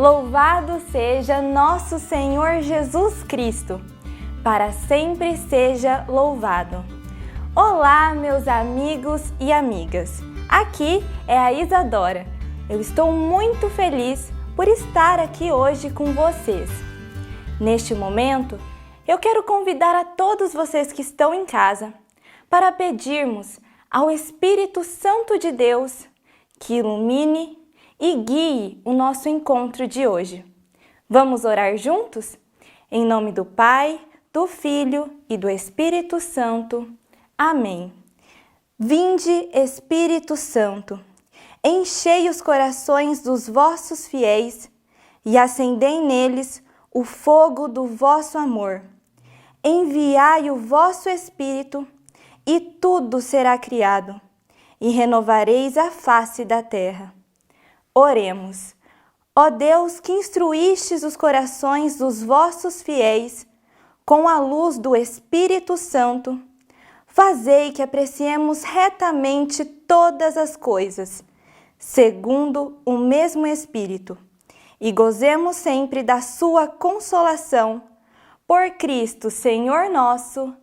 Louvado seja nosso Senhor Jesus Cristo, para sempre seja louvado. Olá, meus amigos e amigas, aqui é a Isadora. Eu estou muito feliz por estar aqui hoje com vocês. Neste momento, eu quero convidar a todos vocês que estão em casa para pedirmos ao Espírito Santo de Deus que ilumine e guie o nosso encontro de hoje. Vamos orar juntos? Em nome do Pai, do Filho e do Espírito Santo. Amém. Vinde, Espírito Santo, enchei os corações dos vossos fiéis e acendei neles o fogo do vosso amor. Enviai o vosso Espírito e tudo será criado, e renovareis a face da terra. Oremos. Ó Deus, que instruístes os corações dos vossos fiéis com a luz do Espírito Santo, fazei que apreciemos retamente todas as coisas, segundo o mesmo Espírito, e gozemos sempre da sua consolação. Por Cristo, Senhor nosso.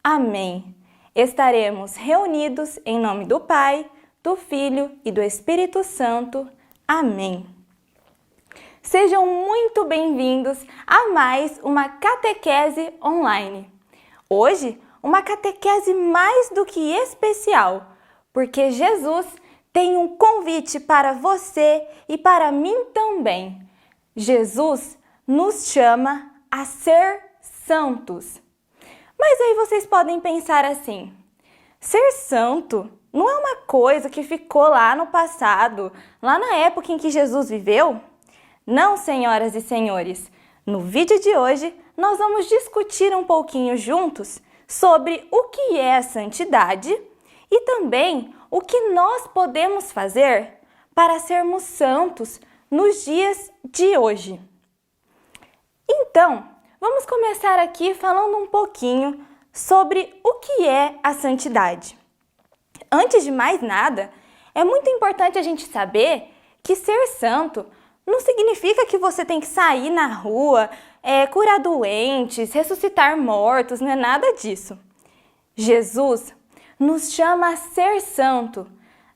Amém. Estaremos reunidos em nome do Pai, do Filho e do Espírito Santo. Amém. Sejam muito bem-vindos a mais uma catequese online. Hoje, uma catequese mais do que especial, porque Jesus tem um convite para você e para mim também. Jesus nos chama a ser santos. Mas aí vocês podem pensar assim: ser santo não é uma coisa que ficou lá no passado, lá na época em que Jesus viveu? Não, senhoras e senhores. No vídeo de hoje, nós vamos discutir um pouquinho juntos sobre o que é a santidade e também o que nós podemos fazer para sermos santos nos dias de hoje. Então, vamos começar aqui falando um pouquinho sobre o que é a santidade. Antes de mais nada, é muito importante a gente saber que ser santo não significa que você tem que sair na rua, curar doentes, ressuscitar mortos, não é nada disso. Jesus nos chama a ser santo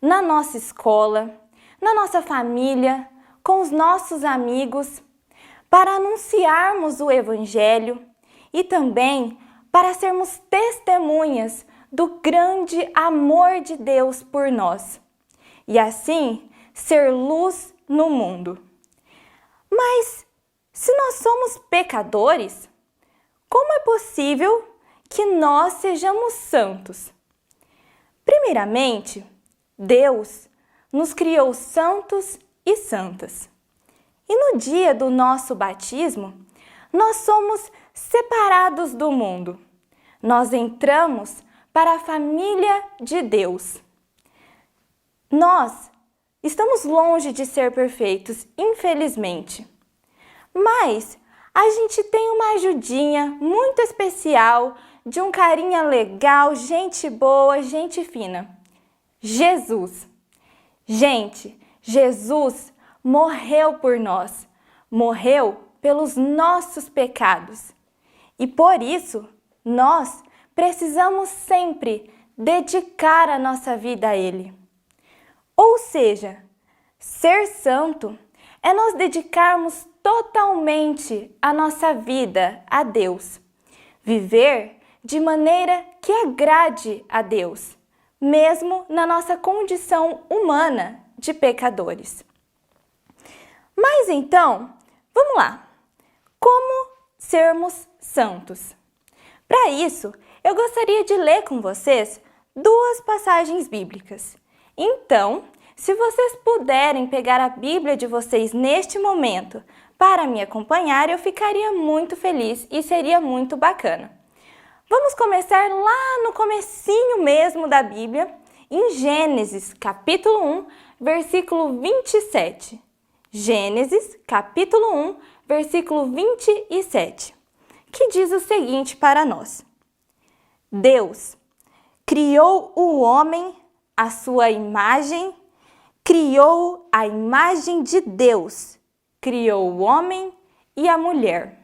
na nossa escola, na nossa família, com os nossos amigos, para anunciarmos o Evangelho e também para sermos testemunhas do grande amor de Deus por nós e assim ser luz no mundo. Mas se nós somos pecadores, como é possível que nós sejamos santos? Primeiramente, Deus nos criou santos e santas. E no dia do nosso batismo, nós somos separados do mundo. Nós entramos para a família de Deus. Nós estamos longe de ser perfeitos, infelizmente. Mas a gente tem uma ajudinha muito especial, de um carinha legal, gente boa, gente fina. Jesus. Gente, Jesus morreu por nós. Morreu pelos nossos pecados. E por isso, nós precisamos sempre dedicar a nossa vida a Ele. Ou seja, ser santo é nós dedicarmos totalmente a nossa vida a Deus. Viver de maneira que agrade a Deus, mesmo na nossa condição humana de pecadores. Mas então, vamos lá. Como sermos santos? Para isso, eu gostaria de ler com vocês duas passagens bíblicas. Então, se vocês puderem pegar a Bíblia de vocês neste momento para me acompanhar, eu ficaria muito feliz e seria muito bacana. Vamos começar lá no comecinho mesmo da Bíblia, em Gênesis, capítulo 1, versículo 27. Gênesis, capítulo 1, versículo 27, que diz o seguinte para nós: Deus criou o homem à sua imagem, criou a imagem de Deus, criou o homem e a mulher.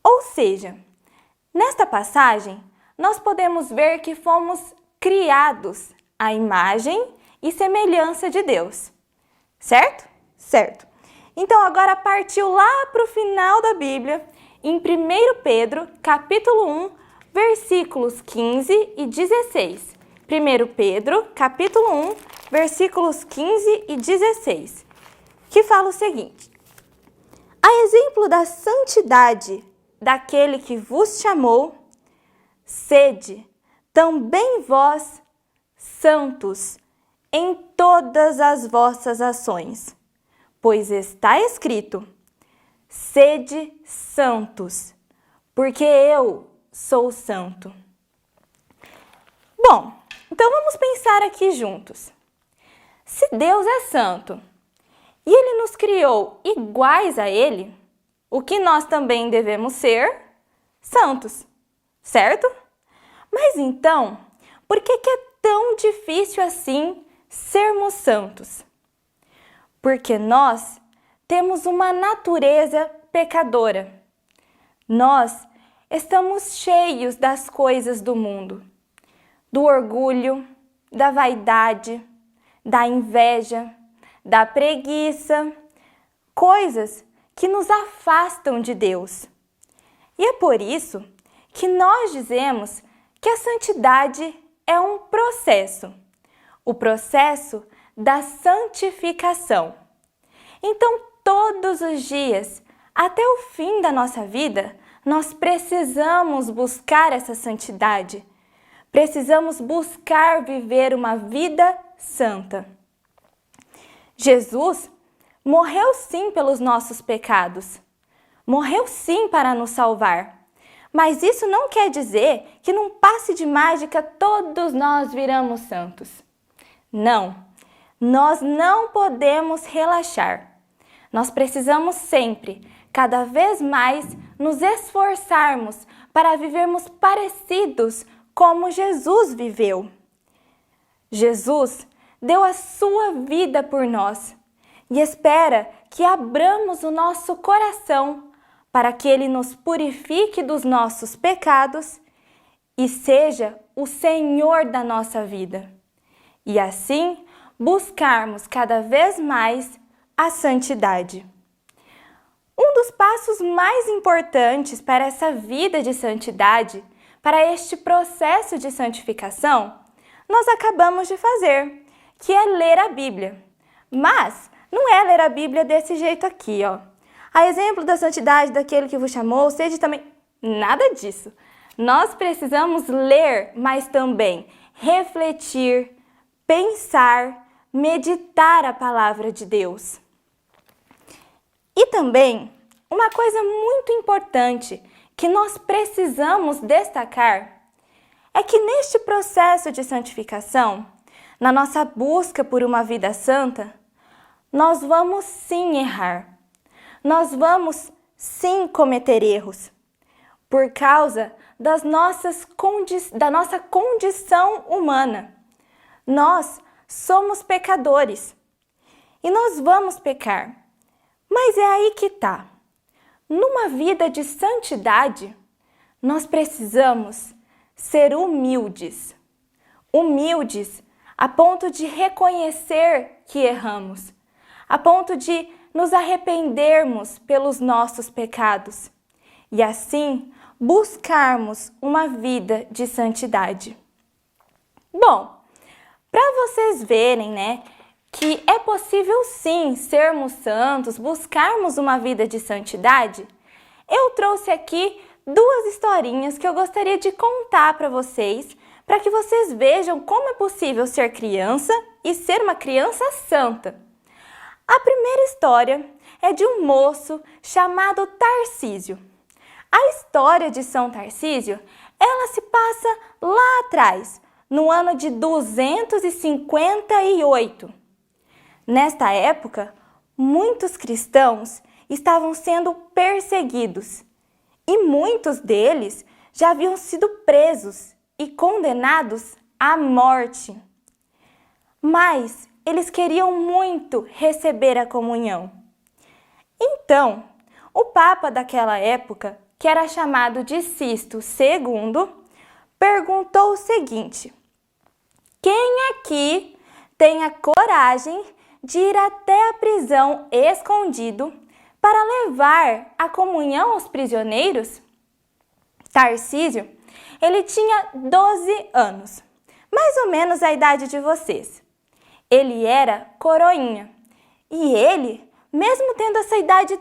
Ou seja, nesta passagem, nós podemos ver que fomos criados à imagem e semelhança de Deus. Certo? Certo. Então agora partiu lá para o final da Bíblia, em 1 Pedro, capítulo 1, versículos 15 e 16. 1 Pedro, capítulo 1, versículos 15 e 16, que fala o seguinte: a exemplo da santidade daquele que vos chamou, sede também vós santos em todas as vossas ações, pois está escrito: sede santos, porque eu sou santo. Bom, então vamos pensar aqui juntos. Se Deus é santo e Ele nos criou iguais a Ele, o que nós também devemos ser? Santos, certo? Mas então, por que é tão difícil assim sermos santos? Porque nós temos uma natureza pecadora. Nós estamos cheios das coisas do mundo, do orgulho, da vaidade, da inveja, da preguiça, coisas que nos afastam de Deus. E é por isso que nós dizemos que a santidade é um processo, o processo da santificação. Então, todos os dias, até o fim da nossa vida, nós precisamos buscar essa santidade. Precisamos buscar viver uma vida santa. Jesus morreu sim pelos nossos pecados. Morreu sim para nos salvar. Mas isso não quer dizer que num passe de mágica todos nós viramos santos. Não, nós não podemos relaxar. Nós precisamos sempre, cada vez mais, nos esforçarmos para vivermos parecidos como Jesus viveu. Jesus deu a sua vida por nós e espera que abramos o nosso coração para que Ele nos purifique dos nossos pecados e seja o Senhor da nossa vida. E assim, buscarmos cada vez mais a santidade. Um dos passos mais importantes para essa vida de santidade, para este processo de santificação, nós acabamos de fazer, que é ler a Bíblia. Mas não é ler a Bíblia desse jeito aqui, ó. A exemplo da santidade daquele que vos chamou, sede também... Nada disso. Nós precisamos ler, mas também refletir, pensar, meditar a palavra de Deus. E também, uma coisa muito importante que nós precisamos destacar é que neste processo de santificação, na nossa busca por uma vida santa, nós vamos sim errar. Nós vamos sim cometer erros por causa da nossa condição humana. Nós somos pecadores e nós vamos pecar. Mas é aí que está. Numa vida de santidade, nós precisamos ser humildes. Humildes a ponto de reconhecer que erramos, a ponto de nos arrependermos pelos nossos pecados e assim buscarmos uma vida de santidade. Bom, para vocês verem, né, que é possível sim sermos santos, buscarmos uma vida de santidade, eu trouxe aqui duas historinhas que eu gostaria de contar para vocês vejam como é possível ser criança e ser uma criança santa. A primeira história é de um moço chamado Tarcísio. A história de São Tarcísio, ela se passa lá atrás, no ano de 258. Nesta época, muitos cristãos estavam sendo perseguidos e muitos deles já haviam sido presos e condenados à morte. Mas eles queriam muito receber a comunhão. Então, o Papa daquela época, que era chamado de Sisto II, perguntou o seguinte: quem aqui tem a coragem de ir até a prisão escondido para levar a comunhão aos prisioneiros? Tarcísio, ele tinha 12 anos, mais ou menos a idade de vocês. Ele era coroinha e mesmo tendo essa idade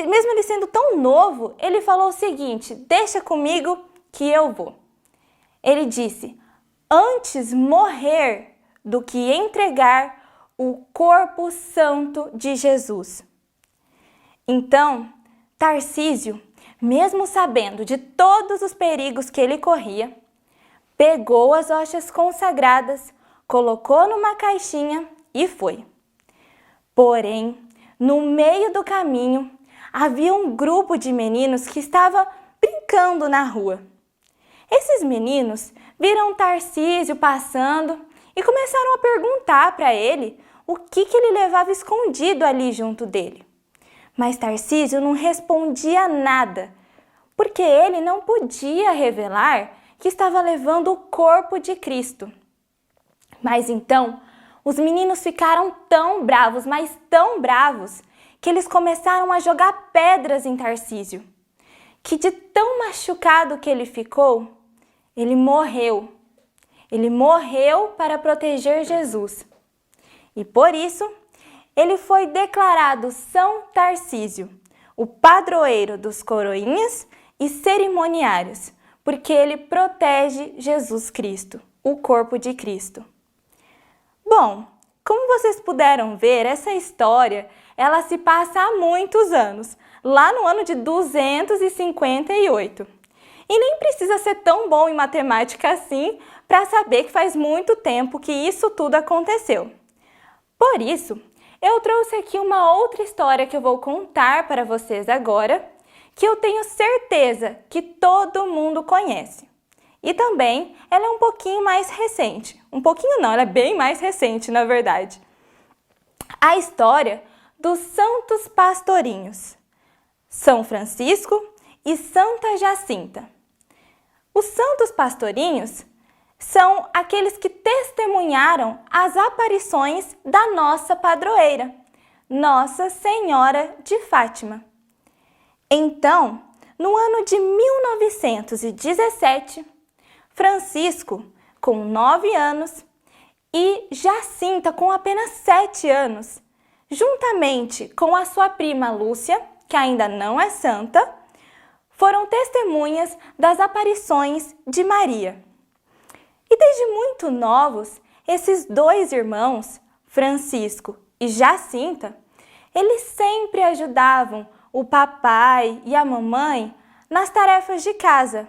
mesmo ele sendo tão novo, ele falou o seguinte: deixa comigo que eu vou. Ele disse: antes morrer do que entregar o corpo santo de Jesus. Então, Tarcísio, mesmo sabendo de todos os perigos que ele corria, pegou as hóstias consagradas, colocou numa caixinha e foi. Porém, no meio do caminho, havia um grupo de meninos que estava brincando na rua. Esses meninos viram Tarcísio passando e começaram a perguntar para ele o que ele levava escondido ali junto dele. Mas Tarcísio não respondia nada, porque ele não podia revelar que estava levando o corpo de Cristo. Mas então, os meninos ficaram tão bravos, mas tão bravos, que eles começaram a jogar pedras em Tarcísio, que de tão machucado que ele ficou, ele morreu. Ele morreu para proteger Jesus. E por isso, ele foi declarado São Tarcísio, o padroeiro dos coroinhas e cerimoniários, porque ele protege Jesus Cristo, o corpo de Cristo. Bom, como vocês puderam ver, essa história ela se passa há muitos anos, lá no ano de 258. E nem precisa ser tão bom em matemática assim para saber que faz muito tempo que isso tudo aconteceu. Por isso, eu trouxe aqui uma outra história que eu vou contar para vocês agora, que eu tenho certeza que todo mundo conhece. E também ela é um pouquinho mais recente. Um pouquinho não, ela é bem mais recente, na verdade. A história dos Santos Pastorinhos, São Francisco e Santa Jacinta. Os Santos Pastorinhos são aqueles que testemunharam as aparições da nossa padroeira, Nossa Senhora de Fátima. Então, no ano de 1917, Francisco, com 9 anos, e Jacinta, com apenas 7 anos, juntamente com a sua prima Lúcia, que ainda não é santa, foram testemunhas das aparições de Maria. E desde muito novos, esses dois irmãos, Francisco e Jacinta, eles sempre ajudavam o papai e a mamãe nas tarefas de casa,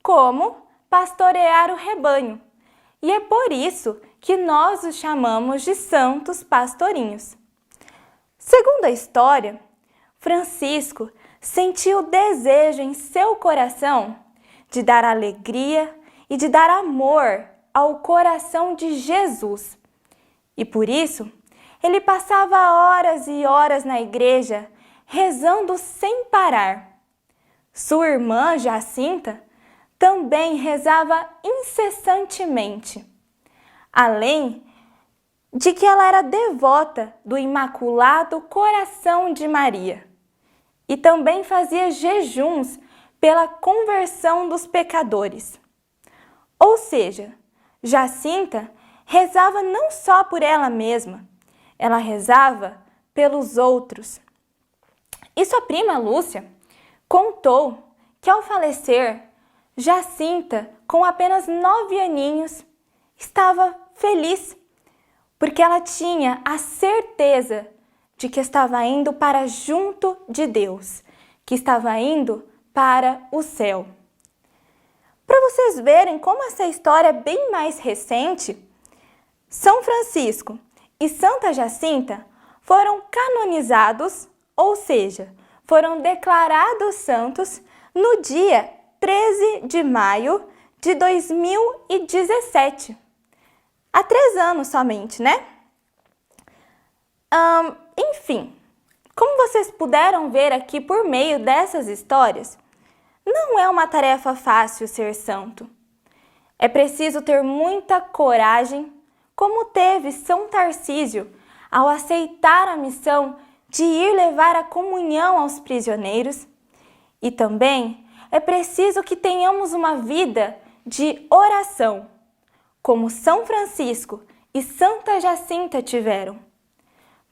como pastorear o rebanho. E é por isso que nós os chamamos de Santos Pastorinhos. Segundo a história, Francisco sentiu o desejo em seu coração de dar alegria e de dar amor ao coração de Jesus. E por isso, ele passava horas e horas na igreja rezando sem parar. Sua irmã, Jacinta, também rezava incessantemente, além de que ela era devota do Imaculado Coração de Maria e também fazia jejuns pela conversão dos pecadores. Ou seja, Jacinta rezava não só por ela mesma, ela rezava pelos outros. E sua prima Lúcia contou que ao falecer, Jacinta, com apenas 9 aninhos, estava feliz, porque ela tinha a certeza de que estava indo para junto de Deus, que estava indo para o céu. Para vocês verem como essa história é bem mais recente, São Francisco e Santa Jacinta foram canonizados, ou seja, foram declarados santos no dia 13 de maio de 2017. Há 3 anos somente, né? Enfim, Como vocês puderam ver aqui por meio dessas histórias, não é uma tarefa fácil ser santo. É preciso ter muita coragem, como teve São Tarcísio ao aceitar a missão de ir levar a comunhão aos prisioneiros. E também é preciso que tenhamos uma vida de oração, como São Francisco e Santa Jacinta tiveram.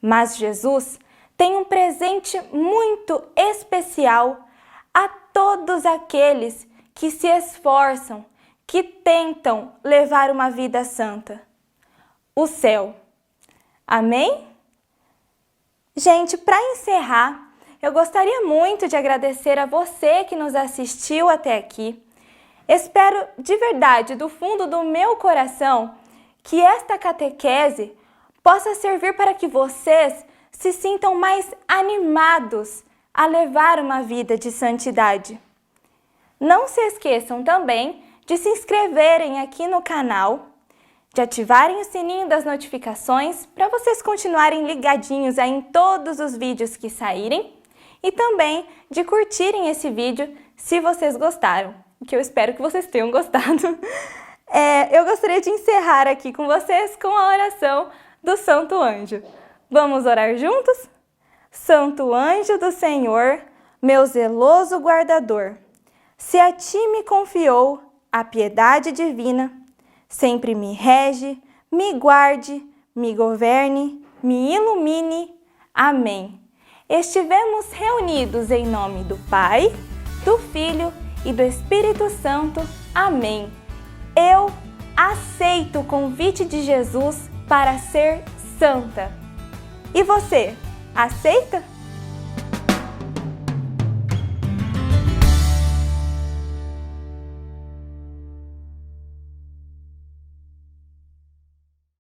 Mas Jesus tem um presente muito especial a todos aqueles que se esforçam, que tentam levar uma vida santa: o céu. Amém? Gente, para encerrar, eu gostaria muito de agradecer a você que nos assistiu até aqui. Espero de verdade, do fundo do meu coração, que esta catequese possa servir para que vocês se sintam mais animados a levar uma vida de santidade. Não se esqueçam também de se inscreverem aqui no canal, de ativarem o sininho das notificações para vocês continuarem ligadinhos aí em todos os vídeos que saírem e também de curtirem esse vídeo se vocês gostaram, que eu espero que vocês tenham gostado. Eu gostaria de encerrar aqui com vocês com a oração do Santo Anjo. Vamos orar juntos? Santo Anjo do Senhor, meu zeloso guardador, se a ti me confiou a piedade divina, sempre me rege, me guarde, me governe, me ilumine. Amém. Estivemos reunidos em nome do Pai, do Filho e do Espírito Santo. Amém. Eu aceito o convite de Jesus para ser santa. E você, aceita?